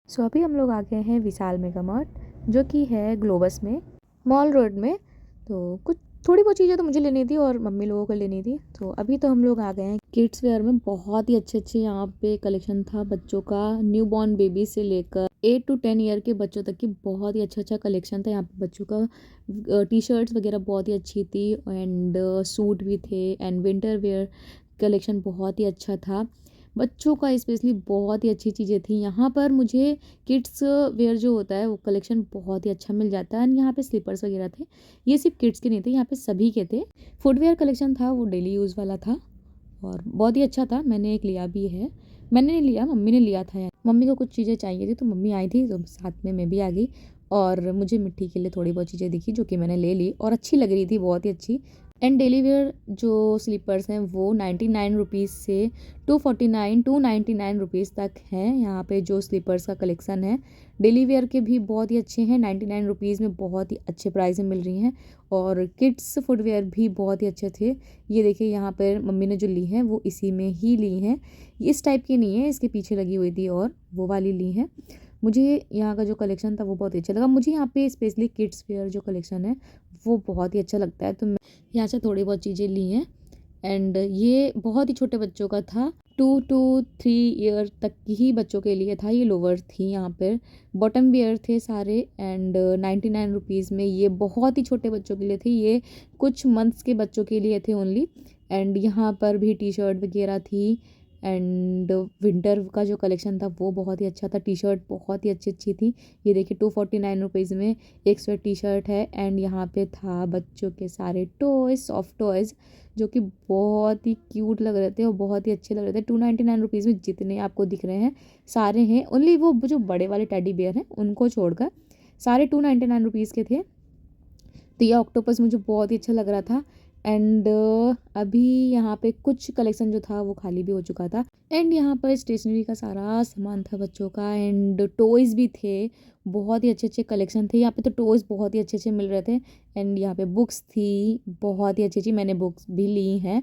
सो अभी हम लोग आ गए हैं विशाल मेगा मार्ट, जो कि है ग्लोबस में, मॉल रोड में। तो कुछ थोड़ी बहुत चीज़ें तो मुझे लेनी थी और मम्मी लोगों को लेनी थी। तो अभी तो हम लोग आ गए हैं किड्स वेयर में। बहुत ही अच्छे अच्छे यहाँ पे कलेक्शन था बच्चों का, न्यू बॉर्न बेबी से लेकर 8 to 10 ईयर के बच्चों तक की बहुत ही अच्छा अच्छा कलेक्शन था यहाँ पे बच्चों का। टी शर्ट्स वगैरह बहुत ही अच्छी थी एंड सूट भी थे एंड विंटर वेयर कलेक्शन बहुत ही अच्छा था बच्चों का। स्पेशली बहुत ही अच्छी चीज़ें थी यहाँ पर। मुझे किड्स वेयर जो होता है वो कलेक्शन बहुत ही अच्छा मिल जाता है एंड यहाँ पे स्लीपर्स वगैरह थे। ये सिर्फ किड्स के नहीं थे, यहाँ पे सभी के थे। फुटवेयर कलेक्शन था वो डेली यूज़ वाला था और बहुत ही अच्छा था। मैंने एक लिया भी है, मैंने नहीं लिया, मम्मी ने लिया था। यार मम्मी को कुछ चीज़ें चाहिए थी तो मम्मी आई थी तो साथ में मैं भी आ गई और मुझे मिट्टी के लिए थोड़ी बहुत चीज़ें दिखी जो कि मैंने ले ली और अच्छी लग रही थी, बहुत ही अच्छी। एंड डेली वेयर जो स्लीपर्स हैं वो 99 रुपीज़ से 299 तक हैं। यहाँ पे जो स्लीपर्स का कलेक्शन है डेली वेयर के भी बहुत ही अच्छे हैं। 99 रुपीज़ में बहुत ही अच्छे प्राइस में मिल रही हैं और किड्स फुटवेयर भी बहुत ही अच्छे थे। ये देखिए यहाँ पर मम्मी ने जो ली हैं वो इसी में ही ली हैं, इस टाइप की नहीं है, इसके पीछे लगी हुई थी और वो वाली ली है। मुझे यहाँ का जो कलेक्शन था वो बहुत ही अच्छा लगा। मुझे यहाँ पे स्पेशली किड्स वेयर जो कलेक्शन है वो बहुत ही अच्छा लगता है तो मैं यहाँ से थोड़ी बहुत चीज़ें ली हैं। एंड ये बहुत ही छोटे बच्चों का था, 2 to 3 ईयर तक ही बच्चों के लिए था। ये लोवर थी, यहाँ पर बॉटम वेयर थे सारे एंड 99 रुपीज़ में ये बहुत ही छोटे बच्चों के लिए थे। ये कुछ मंथ्स के बच्चों के लिए थे ओनली। एंड यहाँ पर भी टी शर्ट वगैरह थी एंड विंटर का जो कलेक्शन था वो बहुत ही अच्छा था। टी शर्ट बहुत ही अच्छी अच्छी थी। ये देखिए 249 रुपीज़ में एक स्वेट टी शर्ट है एंड यहाँ पे था बच्चों के सारे टॉयज, सॉफ्ट टॉयज़ जो कि बहुत ही क्यूट लग रहे थे और बहुत ही अच्छे लग रहे थे। 299 रुपीज़ में जितने आपको दिख रहे हैं सारे हैं, ओनली वो जो बड़े वाले टेडी बेयर हैं उनको छोड़कर सारे 299 रुपीज़ के थे। तो ये ऑक्टोपस मुझे बहुत ही अच्छा लग रहा था एंड अभी यहाँ पे कुछ कलेक्शन जो था वो खाली भी हो चुका था एंड यहाँ पर स्टेशनरी का सारा सामान था बच्चों का एंड टॉयज़ भी थे। बहुत ही अच्छे अच्छे कलेक्शन थे यहाँ पे, तो टॉयज़ बहुत ही अच्छे अच्छे मिल रहे थे एंड यहाँ पे बुक्स थी बहुत ही अच्छी अच्छी, मैंने बुक्स भी ली हैं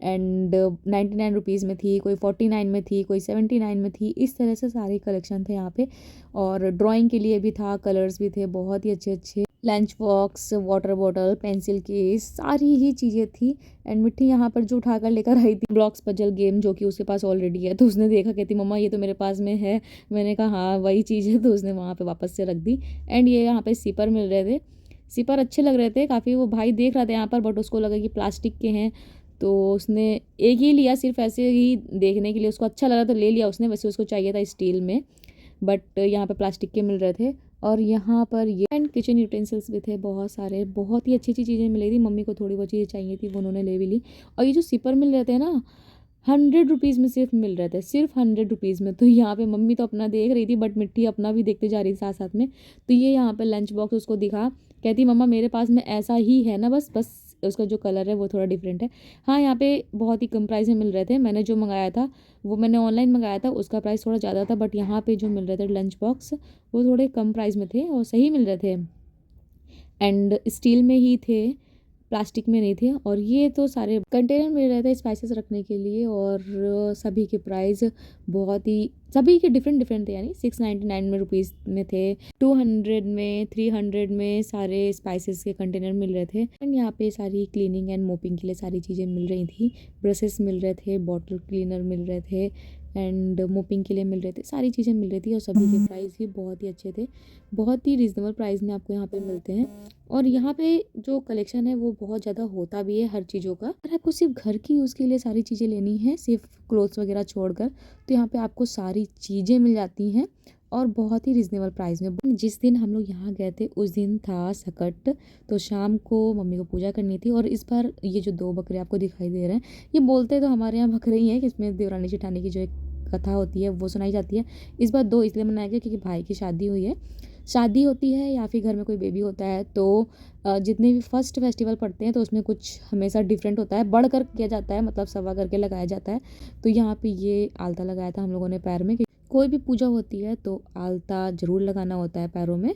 एंड 99 रुपीज़ में थी, कोई 49 में थी, कोई 79 में थी। इस तरह से सारे कलेक्शन थे यहाँ पे और ड्राइंग के लिए भी था, कलर्स भी थे बहुत ही अच्छे अच्छे। Lunch box, water bottle, pencil case, सारी ही चीज़ें थी एंड मिट्टी यहाँ पर जो उठाकर लेकर आई थी ब्लॉक्स पजल गेम जो कि उसके पास ऑलरेडी है, तो उसने देखा, कहती मम्मा ये तो मेरे पास में है। मैंने कहा हाँ वही चीज़ है, तो उसने वहाँ पे वापस से रख दी। एंड ये यहाँ पे सिपर मिल रहे थे, सिपर अच्छे लग रहे थे काफ़ी। वो भाई देख रहा था यहाँ पर बट उसको लगा कि प्लास्टिक के हैं तो उसने एक ही लिया, सिर्फ ऐसे ही देखने के लिए, उसको अच्छा लगा तो ले लिया उसने। वैसे उसको चाहिए था स्टील में बट यहाँ पे प्लास्टिक के मिल रहे थे। और यहाँ पर ये एंड किचन यूटेंसिल्स भी थे बहुत सारे, बहुत ही अच्छी अच्छी चीज़ें मिली थी। मम्मी को थोड़ी बहुत चीज़ें चाहिए थी वो उन्होंने ले भी ली। और ये जो सिपर मिल रहे थे ना 100 रुपीज़ में सिर्फ मिल रहे थे, सिर्फ 100 रुपीज़ में। तो यहाँ पे मम्मी तो अपना देख रही थी बट मिट्टी अपना भी देखते जा रही थी साथ साथ में। तो ये यहाँ पे लंच बॉक्स उसको दिखा, कहती मम्मा मेरे पास में ऐसा ही है ना, बस बस उसका जो कलर है वो थोड़ा डिफरेंट है। हाँ यहाँ पे बहुत ही कम प्राइस में मिल रहे थे। मैंने जो मंगाया था वो मैंने ऑनलाइन मंगाया था, उसका प्राइस थोड़ा ज़्यादा था बट यहाँ पे जो मिल रहे थे लंच बॉक्स वो थोड़े कम प्राइस में थे और सही मिल रहे थे एंड स्टील में ही थे, प्लास्टिक में नहीं थे। और ये तो सारे कंटेनर मिल रहे थे स्पाइसेस रखने के लिए और सभी के प्राइस बहुत ही, सभी के डिफरेंट डिफरेंट थे। यानी 699 में रुपीज़ में थे, 200 में, 300 में सारे स्पाइसेस के कंटेनर मिल रहे थे। एंड यहाँ पे सारी क्लीनिंग एंड मोपिंग के लिए सारी चीज़ें मिल रही थी। ब्रशेस मिल रहे थे, बॉटल क्लीनर मिल रहे थे एंड मोपिंग के लिए मिल रहे थे, सारी चीज़ें मिल रही थी और सभी के प्राइस भी बहुत ही अच्छे थे। बहुत ही रिजनेबल प्राइस में आपको यहाँ पे मिलते हैं। और यहाँ पे जो कलेक्शन है वो बहुत ज़्यादा होता भी है हर चीज़ों का। अगर आपको सिर्फ घर की यूज़ के लिए सारी चीज़ें लेनी है, सिर्फ क्लोथ्स वगैरह छोड़कर, तो यहाँ पे आपको सारी चीज़ें मिल जाती हैं और बहुत ही रिजनेबल प्राइस में। जिस दिन हम लोग यहाँ गए थे उस दिन था सकट, तो शाम को मम्मी को पूजा करनी थी। और इस बार ये जो 2 बकरे आपको दिखाई दे रहे हैं, ये बोलते तो हमारे यहाँ बकरे ही हैं कि इसमें देवरानी जेठानी की जो एक कथा होती है वो सुनाई जाती है। इस बार 2 इसलिए मनाया गया क्योंकि भाई की शादी हुई है, शादी होती है या फिर घर में कोई बेबी होता है तो जितने भी फर्स्ट फेस्टिवल पड़ते हैं तो उसमें कुछ हमेशा डिफरेंट होता है, बढ़ कर किया जाता है, मतलब सवा करके लगाया जाता है। तो यहाँ पे ये आलता लगाया था हम लोगों ने पैर में, कोई भी पूजा होती है तो आलता ज़रूर लगाना होता है पैरों में।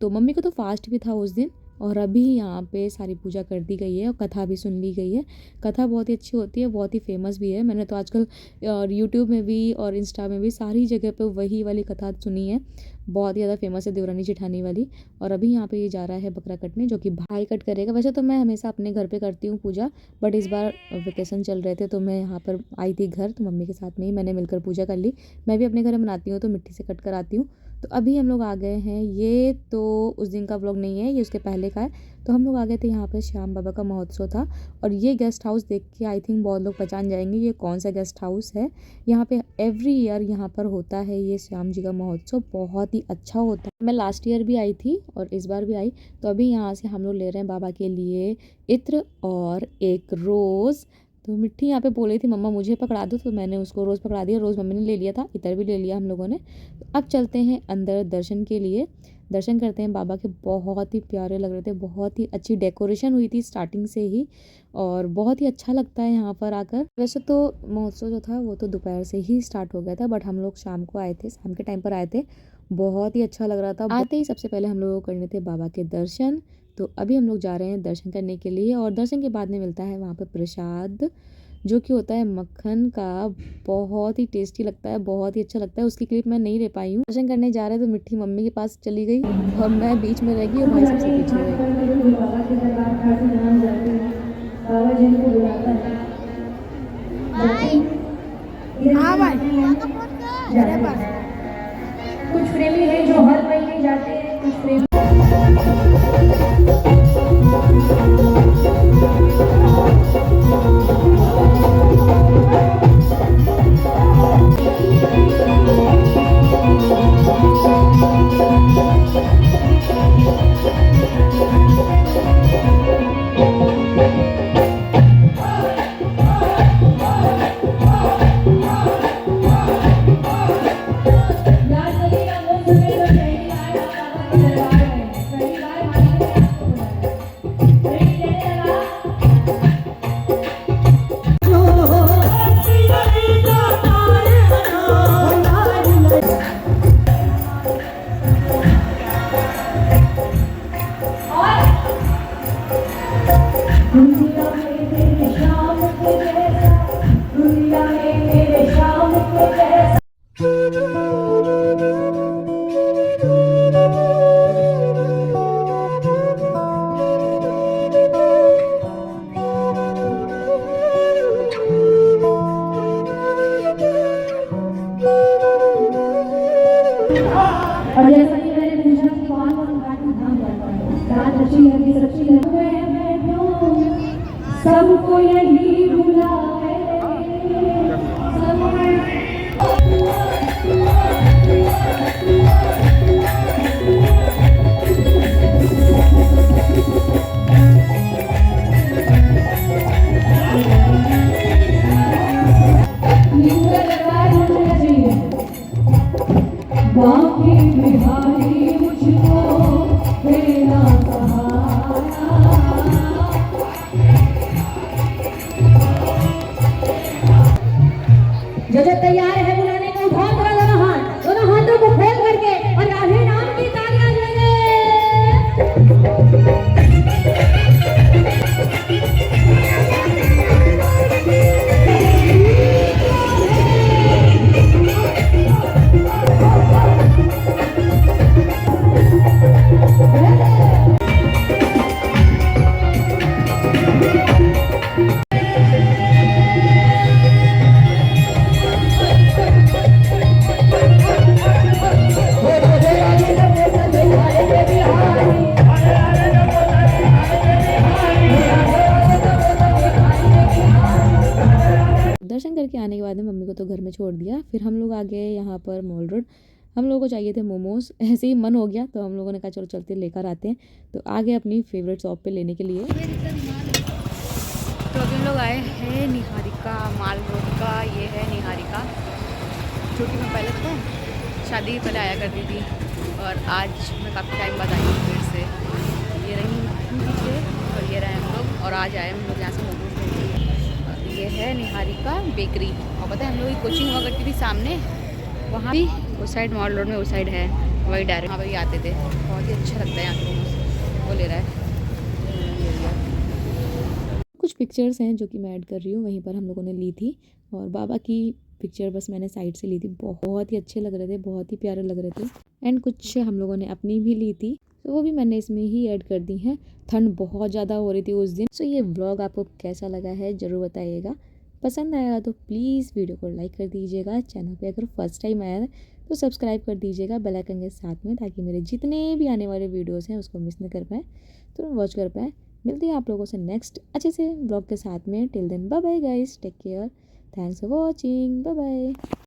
तो मम्मी को तो फास्ट भी था उस दिन और अभी यहाँ पे सारी पूजा कर दी गई है और कथा भी सुन ली गई है। कथा बहुत ही अच्छी होती है, बहुत ही फेमस भी है। मैंने तो आजकल और यूट्यूब में भी और इंस्टा में भी सारी जगह पे वही वाली कथा सुनी है। बहुत ही ज़्यादा फेमस है देवरानी जेठानी वाली। और अभी यहाँ पे ये जा रहा है बकरा कटने, जो कि भाई कट करेगा। वैसे तो मैं हमेशा अपने घर पे करती हूँ पूजा, बट इस बार वेकेशन चल रहे थे तो मैं यहाँ पर आई थी घर, तो मम्मी के साथ में ही मैंने मिलकर पूजा कर ली। मैं भी अपने घर में बनाती हूँ तो मिट्टी से कट कर आती हूँ। तो अभी हम लोग आ गए हैं, ये तो उस दिन का व्लॉग नहीं है, ये उसके पहले का है। तो हम लोग आ गए थे, यहाँ पर श्याम बाबा का महोत्सव था। और ये गेस्ट हाउस देख के आई थिंक बहुत लोग पहचान जाएंगे ये कौन सा गेस्ट हाउस है। यहाँ पे एवरी ईयर यहाँ पर होता है ये श्याम जी का महोत्सव, बहुत ही अच्छा होता है। मैं लास्ट ईयर भी आई थी और इस बार भी आई। तो अभी यहाँ से हम लोग ले रहे हैं बाबा के लिए इत्र और एक रोज़। तो मिट्टी यहाँ पे बोल रही थी मम्मा मुझे पकड़ा दो, तो मैंने उसको रोज़ पकड़ा दिया। रोज़ मम्मी ने ले लिया था, इतर भी ले लिया हम लोगों ने। तो अब चलते हैं अंदर दर्शन के लिए, दर्शन करते हैं बाबा के। बहुत ही प्यारे लग रहे थे, बहुत ही अच्छी डेकोरेशन हुई थी स्टार्टिंग से ही, और बहुत ही अच्छा लगता है यहाँ पर आकर। वैसे तो महोत्सव जो था वो तो दोपहर से ही स्टार्ट हो गया था, बट हम लोग शाम को आए थे, शाम के टाइम पर आए थे। बहुत ही अच्छा लग रहा था। आते ही सबसे पहले हम लोगों को करने थे बाबा के दर्शन। तो अभी हम लोग जा रहे हैं दर्शन करने के लिए, और दर्शन के बाद में मिलता है वहाँ पर प्रसाद, जो कि होता है मक्खन का। बहुत ही टेस्टी लगता है, बहुत ही अच्छा लगता है। उसकी क्लिप मैं नहीं ले पाई हूँ। दर्शन करने जा रहे हैं तो मिट्टी मम्मी के पास चली गई और मैं बीच में रह गई और भाई सबसे पीछे रह गई। कुछ प्रेमी हैं जो हर महीने जाते हैं, कुछ प्रेमी और जैसा कि मैंने पूछा कि कौन कौन घाटी धाम जाता है, रात अच्छी है कि सच्ची है, सबको यही बुलाए, बाकी बिहारी मुझको देना जो तैयार है बुलाने को, उठाओ दोनों हाथों को खोल करके और राधे नाम की तालियां देंगे। दर्शन करके आने के बाद में मम्मी को तो घर में छोड़ दिया। फिर हम लोग आ गए यहाँ पर मॉल रोड। हम लोगों को चाहिए थे मोमोज, ऐसे ही मन हो गया तो हम लोगों ने कहा चलो चलते लेकर आते हैं। तो आ गए अपनी फेवरेट शॉप पे लेने के लिए। तो अभी हम लोग आए हैं निहारिका माल रोड का। ये है निहारिका, जो कि मैं पहले पता है शादी के पहले आया करती थी, और आज मैं काफ़ी टाइम बाद आई हूँ फिर से। ये रही पीछे और ये रहे हम लोग, और आज आए हम लोग यहाँ से मोमोज लेने। ये है निहारिका बेकरी, और पता है हम लोग की कोचिंग हुआ करती थी सामने, वहाँ भी उस साइड मॉल रोड में उस साइड है, वही डायरेक्ट वहाँ पर भी आते थे। बहुत ही अच्छा लगता है यहाँ पे मोमोज। वो ले रहा है पिक्चर्स हैं जो कि मैं ऐड कर रही हूँ, वहीं पर हम लोगों ने ली थी। और बाबा की पिक्चर बस मैंने साइड से ली थी, बहुत ही अच्छे लग रहे थे, बहुत ही प्यारे लग रहे थे। एंड कुछ हम लोगों ने अपनी भी ली थी, तो वो भी मैंने इसमें ही ऐड कर दी हैं। ठंड बहुत ज़्यादा हो रही थी उस दिन। सो ये व्लॉग आपको कैसा लगा है ज़रूर बताइएगा। पसंद आया तो प्लीज़ वीडियो को लाइक कर दीजिएगा। चैनल पे अगर फर्स्ट टाइम आया है तो सब्सक्राइब कर दीजिएगा बेल आइकन के साथ में, ताकि मेरे जितने भी आने वाले वीडियोस हैं उसको मिस नहीं कर पाएँ, तो वॉच कर पाएँ। मिलती है आप लोगों से नेक्स्ट अच्छे से व्लॉग के साथ में। Till then bye bye guys, take care, thanks for watching, bye bye.